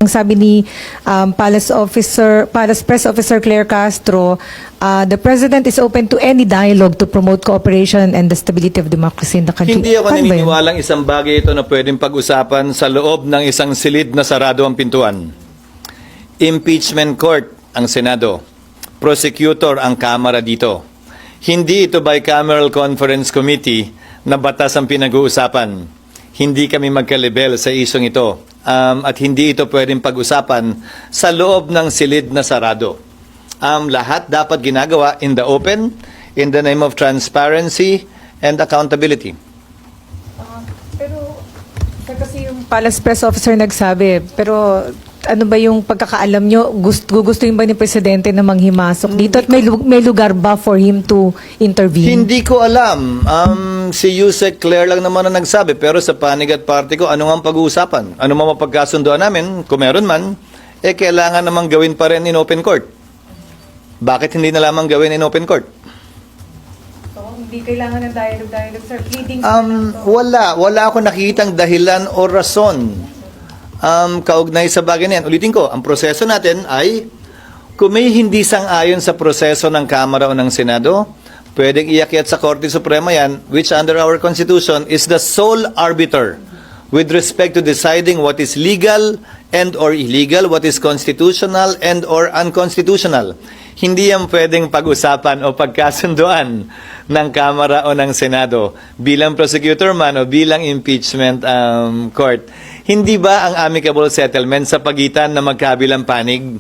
Ang sabi ni Palace Press Officer Claire Castro, the President is open to any dialogue to promote cooperation and the stability of democracy in the country. Hindi ako Paano ba yun? naniniwalang isang bagay ito na pwedeng pag-usapan sa loob ng isang silid na sarado ang pintuan. Impeachment court ang Senado. Prosecutor ang Kamara dito. Hindi ito bicameral conference committee na batas ang pinag-uusapan. Hindi kami magkalibel sa isyong ito. At hindi ito pwedeng pag-usapan sa loob ng silid na sarado. Lahat dapat ginagawa in the open, in the name of transparency and accountability. Pero kasi yung Palace Press Officer nagsabi, pero ano ba yung pagkakaalam nyo? Gustuhin ba ni Presidente na manghimasok dito? At may lugar ba for him to intervene? Hindi ko alam. Si Yusek Claire lang naman ang nagsabi. Pero sa panig at party ko, ano nga ang pag-uusapan? Ano mga mapagkasundoan namin? Kung meron man, kailangan namang gawin pa rin in open court. Bakit hindi na lamang gawin in open court? So, hindi kailangan ng dialogue, sir. Pleading Wala ako nakitang dahilan o rason kaugnay sa bagay na yan. Ulitin ko, ang proseso natin ay kung may hindi sang-ayon sa proseso ng Kamara o ng Senado, pwedeng iakyat sa Korte Suprema yan, which under our Constitution is the sole arbiter with respect to deciding what is legal and or illegal, what is constitutional and or unconstitutional. Hindi yan pwedeng pag-usapan o pagkasunduan ng Kamara o ng Senado bilang prosecutor man o bilang impeachment court. Hindi ba ang amicable settlement sa pagitan ng magkabilang panig?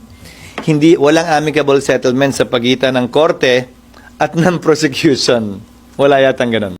Walang amicable settlement sa pagitan ng korte at ng prosecution. Wala yatang ganun.